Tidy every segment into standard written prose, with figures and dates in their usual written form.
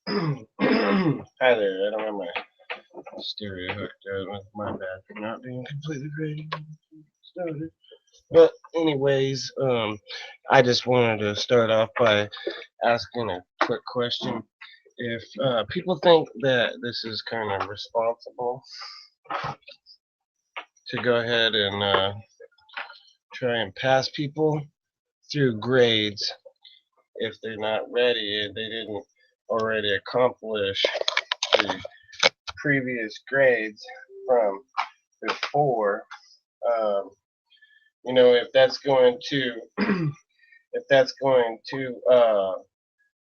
Hi there, I don't have my stereo hooked up. My bad for not being completely ready. Started. But anyways, I just wanted to start off by asking a quick question. If people think that this is kind of responsible to go ahead and try and pass people through grades if they're not ready and they didn't already accomplish the previous grades from before, um, if that's going to if that's going to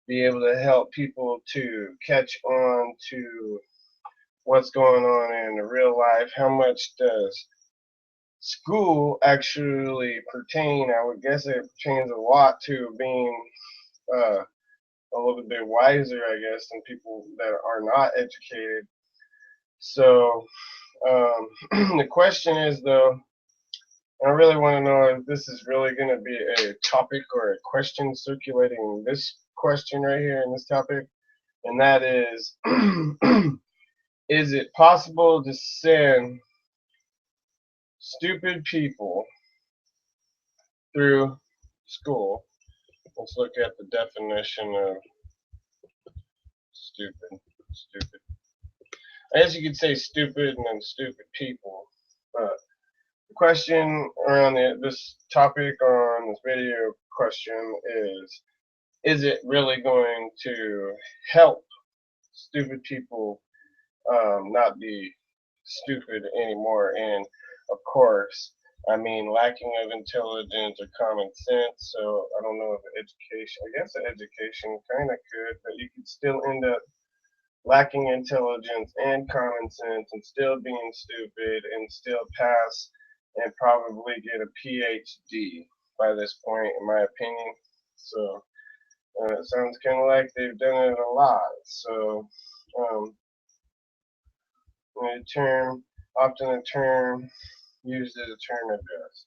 be able to help people to catch on to what's going on in the real life, how much does school actually pertain? I would guess it pertains a lot to being uh, a little bit wiser, I guess, than people that are not educated. So the question is, though, I really want to know if this is really going to be a topic or a question circulating this question right here in this topic, and that is, is it possible to send stupid people through school? Let's look at the definition of stupid. Stupid. I guess you could say stupid and then stupid people. But the question around this topic on this video question is it really going to help stupid people not be stupid anymore? And of course, I mean lacking of intelligence or common sense. So I don't know if education. I guess education kind of could, but you could still end up lacking intelligence and common sense and still being stupid and still pass and probably get a PhD by this point, in my opinion. So it sounds kind of like they've done it a lot. So um, a term, often a term used as a term address.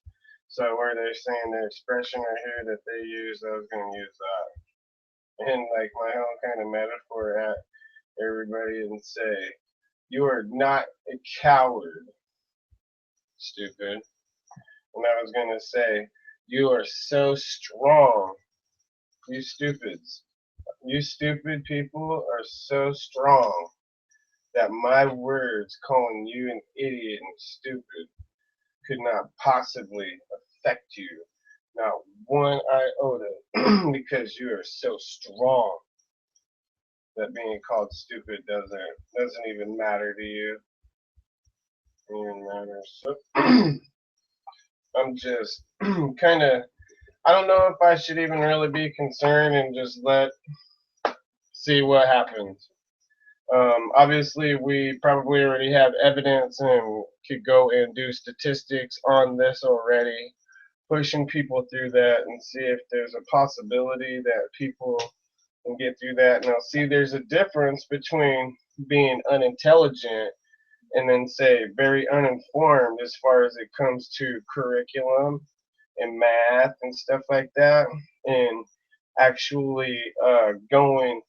So where they're saying the expression right here that they use, I was going to use that. And like my own kind of metaphor at everybody and say, you are not a coward, stupid. And I was going to say, you are so strong, you stupids. You stupid people are so strong that my words calling you an idiot and stupid could not possibly affect you, not one iota, because you are so strong that being called stupid doesn't even matter to you. It even matters. So I'm just kind of. I don't know if I should even really be concerned and just see what happens. Obviously, we probably already have evidence and could go and do statistics on this already, pushing people through that and see if there's a possibility that people can get through that. Now, see, there's a difference between being unintelligent and then, say, very uninformed as far as it comes to curriculum and math and stuff like that, and actually going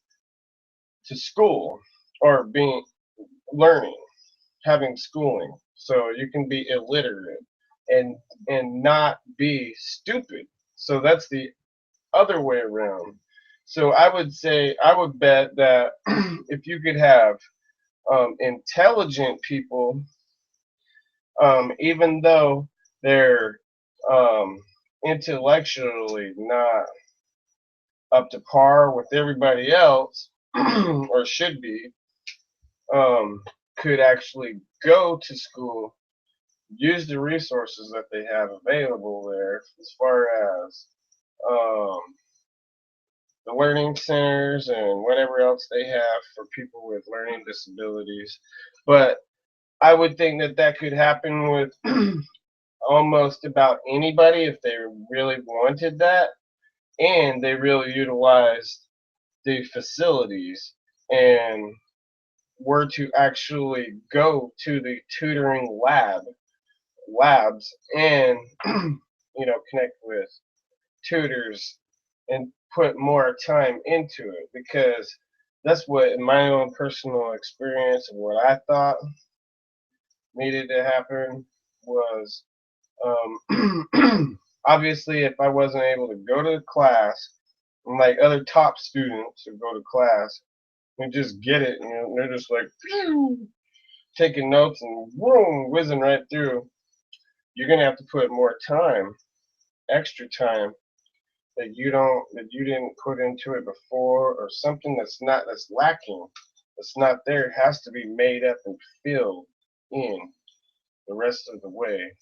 to school or being learning, having schooling. So you can be illiterate and not be stupid. So that's the other way around. So I would bet that if you could have intelligent people, even though they're um, intellectually not up to par with everybody else, or should be, um, could actually go to school, use the resources that they have available there, as far as um, the learning centers and whatever else they have for people with learning disabilities. But I would think that that could happen with almost about anybody if they really wanted that and they really utilized the facilities and were to actually go to the tutoring labs and connect with tutors and put more time into it, because that's what, in my own personal experience and what I thought needed to happen was, obviously, if I wasn't able to go to class, like other top students who go to class, and just get it, and they're just like phew, taking notes and boom, whizzing right through. You're gonna have to put more time, extra time that you didn't put into it before, or something that's lacking, that's not there, it has to be made up and filled in the rest of the way,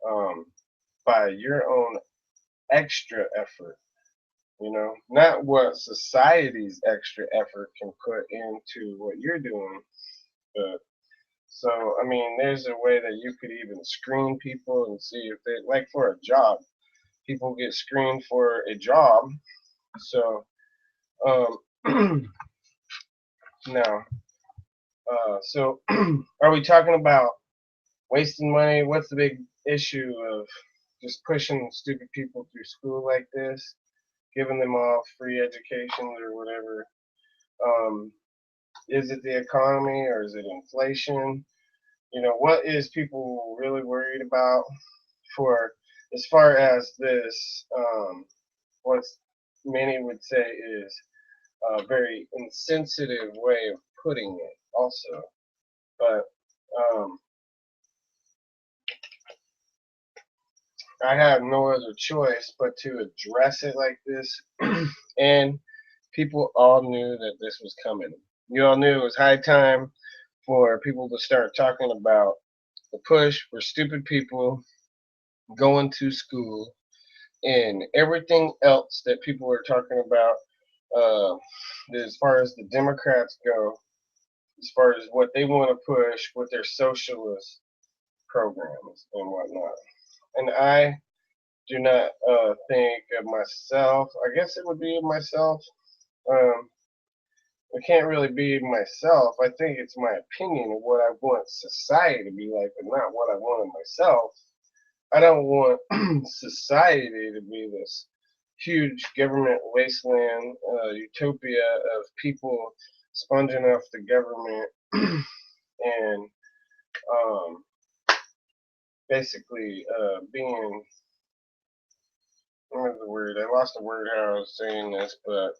um, by your own extra effort. Not what society's extra effort can put into what you're doing, but so I mean, there's a way that you could even screen people and see if they, like, for a job. People get screened for a job, so now, so are we talking about wasting money? What's the big issue of just pushing stupid people through school like this, giving them all free education or whatever? Is it the economy or is it inflation? What is people really worried about for, as far as this, what many would say is a very insensitive way of putting it also. But um, I have no other choice but to address it like this. And people all knew that this was coming. You all knew it was high time for people to start talking about the push for stupid people going to school and everything else that people are talking about, uh, as far as the Democrats go, as far as what they want to push with their socialist programs and whatnot. And I do not think of myself. I guess it would be of myself. Um, it can't really be myself. I think it's my opinion of what I want society to be like, but not what I want of myself. I don't want society to be this huge government wasteland, utopia of people sponging off the government and um, basically being, what was the word? I lost the word how I was saying this, but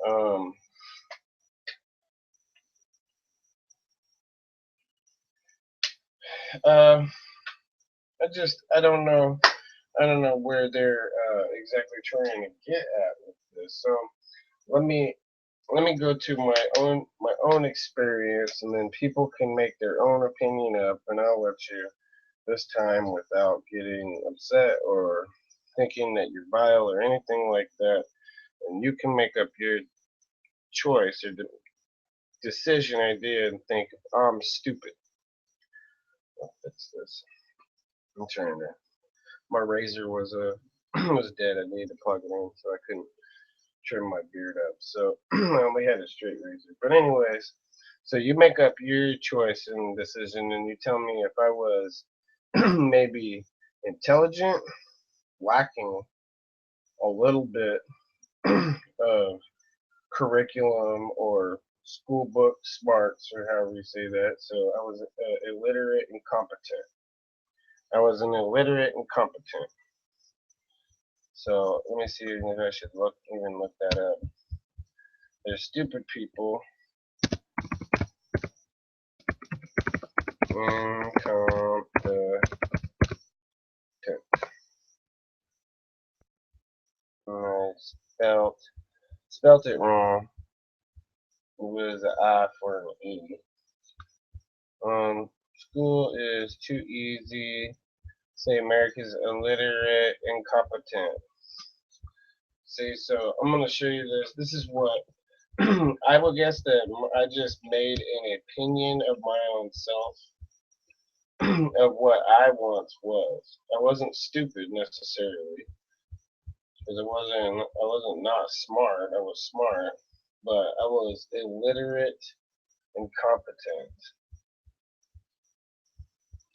um, uh, I don't know. I don't know where they're exactly trying to get at with this. So let me go to my own experience, and then people can make their own opinion up, and I'll let you this time without getting upset or thinking that you're vile or anything like that, and you can make up your choice or decision idea and think I'm stupid. I'll fix this. I'm trying to. My razor was was dead. I needed to plug it in, so I couldn't trim my beard up. So I only had a straight razor. But anyways, so you make up your choice and decision, and you tell me if I was maybe intelligent, lacking a little bit of curriculum or school book smarts, or however you say that. So I was illiterate and competent. I was an illiterate and competent. So let me see if I should even look that up. There's stupid people, incompetent. I spelt it wrong. It was an I for an E. School is too easy. Say America's illiterate, incompetent. See, so I'm gonna show you this. This is what I would guess that I just made an opinion of my own self of what I once was. I wasn't stupid necessarily, because I wasn't not smart. I was smart, but I was illiterate and competent.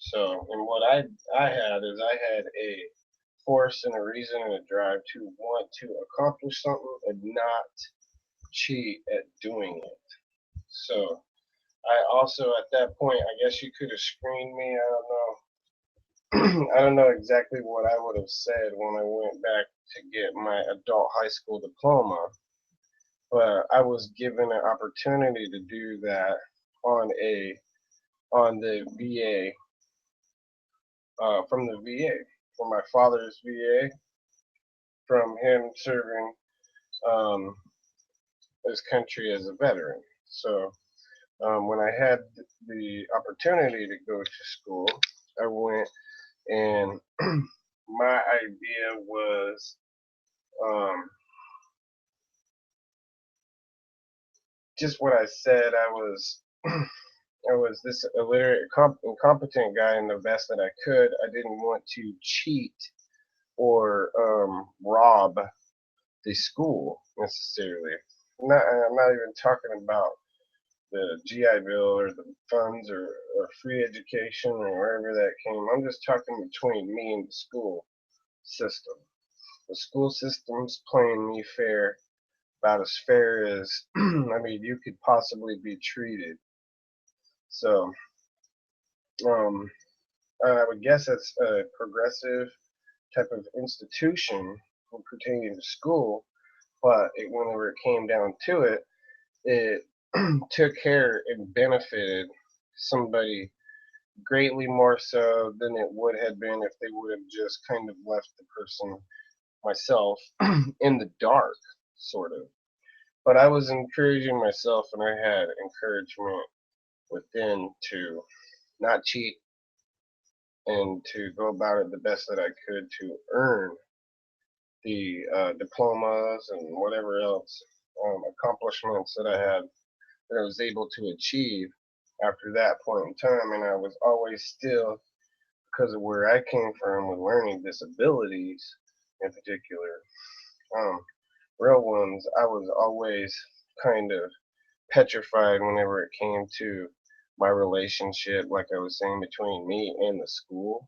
So, and what I had is I had a force and a reason and a drive to want to accomplish something and not cheat at doing it. So I also at that point, I guess you could have screened me. I don't know. I don't know exactly what I would have said when I went back to get my adult high school diploma, but I was given an opportunity to do that on the VA, from the VA, from my father's VA, from him serving um, his country as a veteran. So when I had the opportunity to go to school, I went, and my idea was um, just what I said. I was this illiterate, incompetent guy, and the best that I could. I didn't want to cheat or rob the school necessarily. I'm not even talking about the GI Bill or the funds or free education or wherever that came. I'm just talking between me and the school system. The school system's playing me fair, about as fair as I mean you could possibly be treated. So um, I would guess it's a progressive type of institution pertaining to school, but whenever it came down to it, it took care and benefited somebody greatly more so than it would have been if they would have just kind of left the person, myself, in the dark, sort of. But I was encouraging myself, and I had encouragement within to not cheat and to go about it the best that I could to earn the diplomas and whatever else accomplishments that I had that I was able to achieve after that point in time. And I was always still, because of where I came from with learning disabilities in particular, um, real ones, I was always kind of petrified whenever it came to my relationship, like I was saying, between me and the school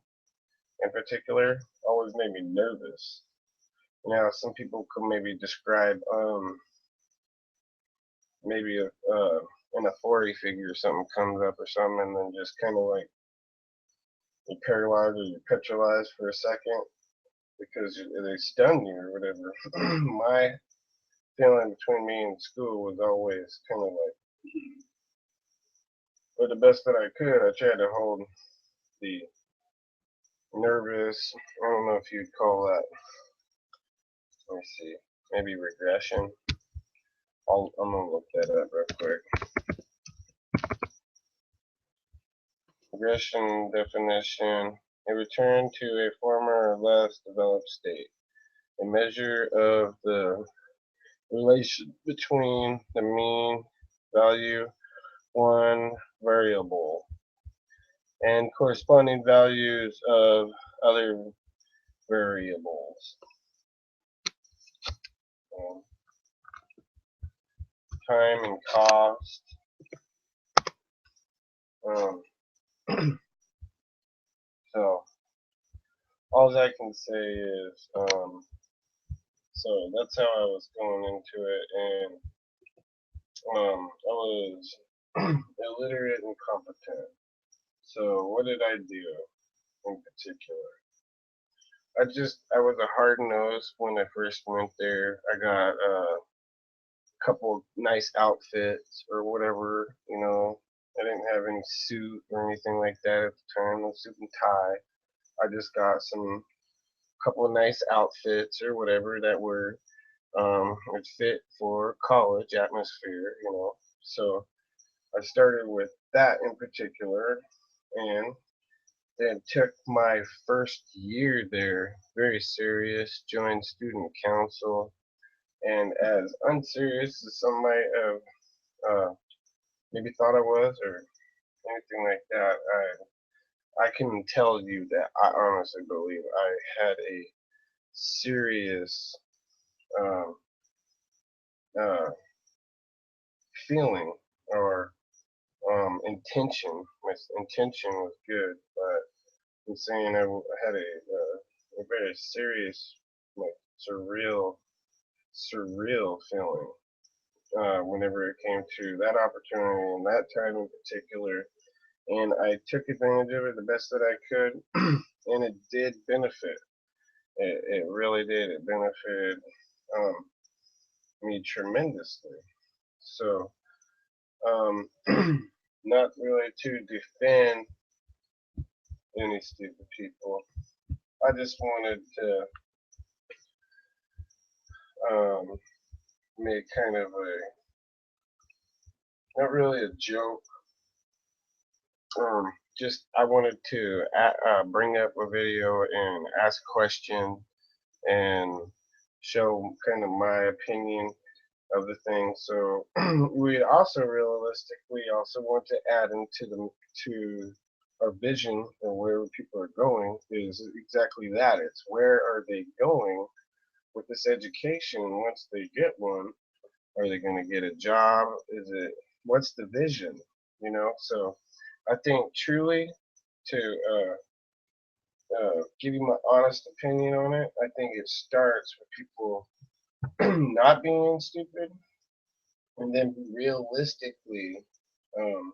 in particular, always made me nervous. Now, some people could maybe describe maybe an authority figure or something comes up or something, and then just kind of like you're paralyzed or you're petralized for a second because they stun you or whatever. My feeling between me and school was always kind of like, for the best that I could, I tried to hold the nervous, I don't know if you'd call that, let me see, maybe regression. I'm going to look that up real quick. Regression definition: a return to a former or less developed state, a measure of the relation between the mean value one variable and corresponding values of other variables. Um, time and cost. Um, so all I can say is, so that's how I was going into it, and I was illiterate and competent. So what did I do in particular? I was a hard nose when I first went there. I got a couple nice outfits or whatever, you know. I didn't have any suit or anything like that at the time, no suit and tie. I just got some couple of nice outfits or whatever that were would fit for college atmosphere, you know. So I started with that in particular, and then took my first year there very serious, joined student council, and as unserious as some might have maybe thought I was or anything like that, I can tell you that I honestly believe I had a serious um, uh, feeling or intention. My intention was good, but I'm saying I had a very serious, like surreal feeling whenever it came to that opportunity and that time in particular. And I took advantage of it the best that I could, and it did benefit. It really did. It benefited um, me tremendously. So, um, not really to defend any stupid people. I just wanted to um, make kind of a, not really a joke. Just I wanted to bring up a video and ask a question and show kind of my opinion of the thing. So we also realistically also want to add into the to our vision and where people are going is exactly that. It's where are they going with this education once they get one? Are they going to get a job? Is it what's the vision? You know, so I think truly to give you my honest opinion on it, I think it starts with people not being stupid and then realistically um,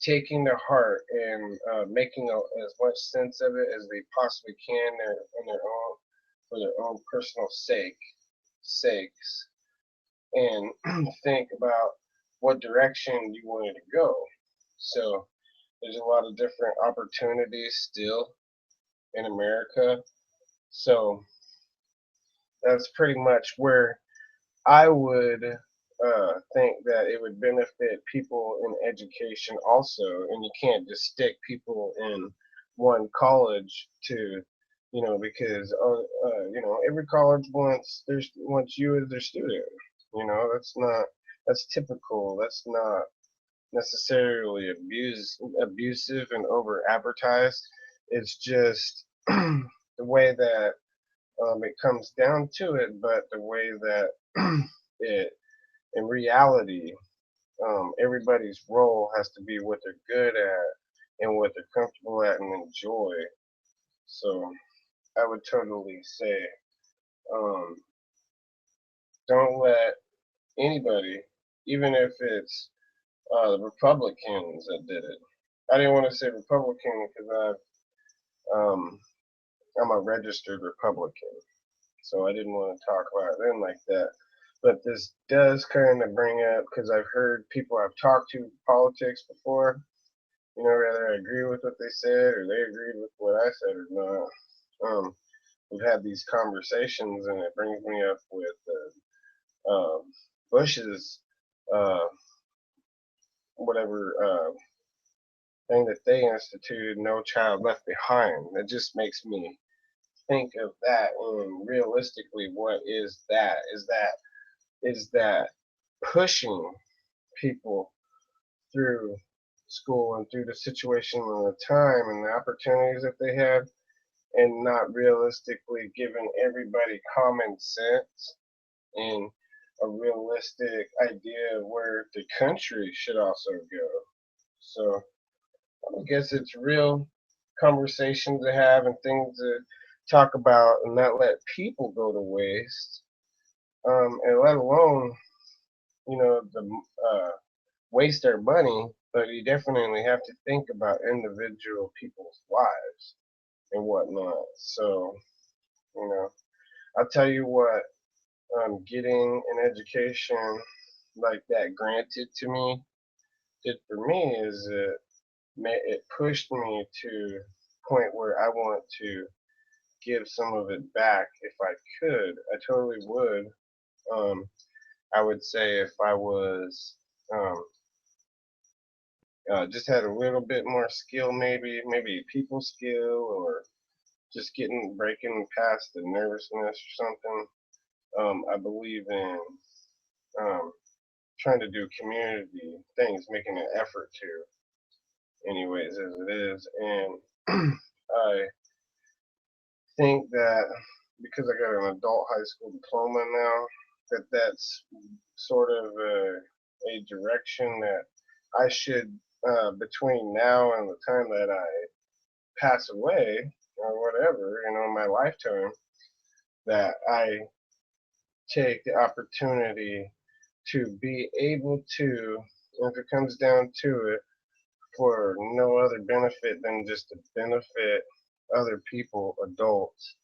taking their heart and making as much sense of it as they possibly can on their own for their own personal sakes and think about what direction you wanted to go. So there's a lot of different opportunities still in America. So that's pretty much where I would think that it would benefit people in education also, and you can't just stick people in one college to, because every college wants you as their student. That's typical. That's not necessarily abusive and over advertised. It's just the way that it comes down to it, but the way that it in reality, everybody's role has to be what they're good at and what they're comfortable at and enjoy. So I would totally say, um, don't let anybody, even if it's the Republicans that did it. I didn't want to say Republican because I'm a registered Republican, so I didn't want to talk about them like that. But this does kind of bring up because I've heard people I've talked to politics before, whether I agree with what they said or they agreed with what I said or not. We've had these conversations, and it brings me up with Bush's uh, whatever thing that they instituted, No Child Left Behind. It just makes me think of that, and realistically, what is that? Is that pushing people through school and through the situation and the time and the opportunities that they have, and not realistically giving everybody common sense and a realistic idea of where the country should also go. So I guess it's real conversation to have and things to talk about and not let people go to waste. And let alone, the waste their money, but you definitely have to think about individual people's lives and whatnot. So, you know, I'll tell you what, getting an education like that granted to me did for me is it pushed me to a point where I want to give some of it back if I could. I totally would. Um, I would say if I was um, just had a little bit more skill, maybe people skill, or just breaking past the nervousness or something. I believe in um, trying to do community things, making an effort to, anyways, as it is. And I think that because I got an adult high school diploma now, that's sort of a direction that I should, between now and the time that I pass away or whatever, in my lifetime, that I take the opportunity to be able to, if it comes down to it, for no other benefit than just to benefit other people, adults,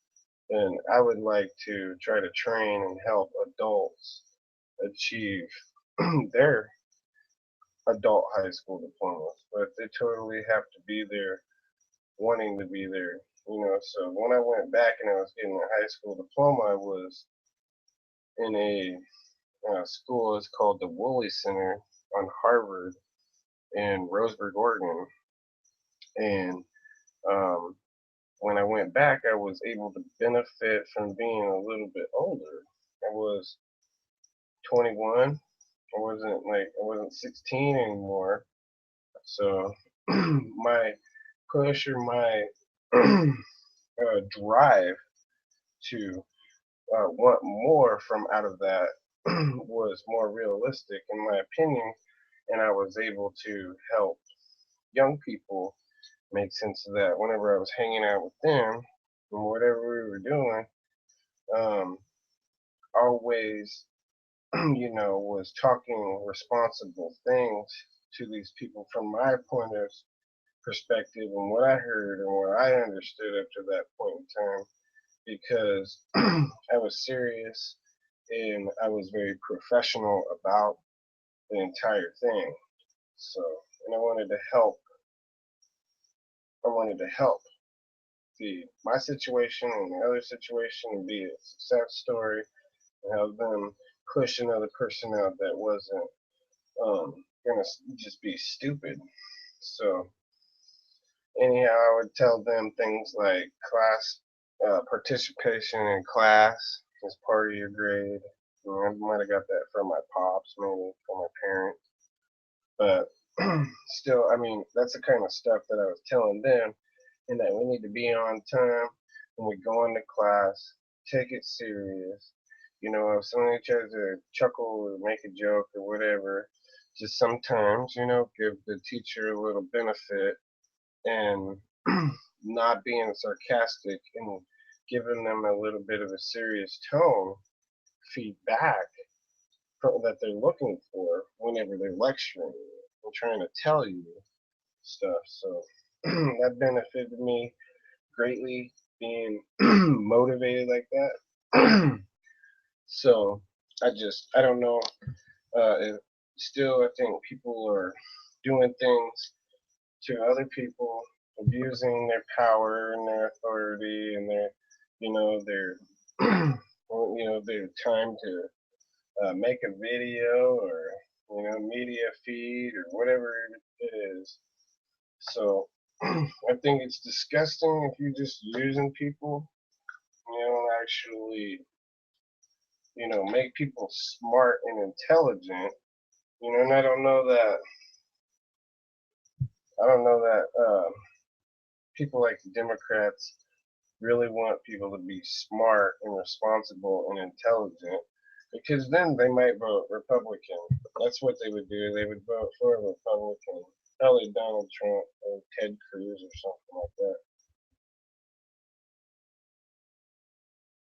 then I would like to try to train and help adults achieve their adult high school diplomas. But they totally have to be there, wanting to be there. So when I went back and I was getting a high school diploma, I was in a school. It's called the Woolley Center on Harvard in Roseburg, Oregon. And um, when I went back, I was able to benefit from being a little bit older. I was 21. I wasn't 16 anymore. So my push or my drive to want more from out of that was more realistic, in my opinion, and I was able to help young people make sense of that whenever I was hanging out with them and whatever we were doing. Um, always, was talking responsible things to these people from my point of perspective and what I heard and what I understood up to that point in time, because I was serious and I was very professional about the entire thing. So, and I wanted to help my situation and the other situation and be a success story and help them push another person out that wasn't gonna just be stupid. So anyhow, I would tell them things like class participation in class is part of your grade. I might have got that from my pops, maybe from my parents, but still, I mean, that's the kind of stuff that I was telling them, and that we need to be on time when we go into class, take it serious. If somebody tries to chuckle or make a joke or whatever, just sometimes, give the teacher a little benefit and not being sarcastic and giving them a little bit of a serious tone feedback that they're looking for whenever they're lecturing and trying to tell you stuff. So that benefited me greatly, being motivated like that. So I don't know. Still, I think people are doing things to other people, abusing their power and their authority and their their time to make a video or media feed or whatever it is. So I think it's disgusting if you're just using people. Actually, make people smart and intelligent. And I don't know that people like the Democrats really want people to be smart and responsible and intelligent, because then they might vote Republican. That's what they would do. They would vote for a Republican, probably Donald Trump or Ted Cruz or something like that.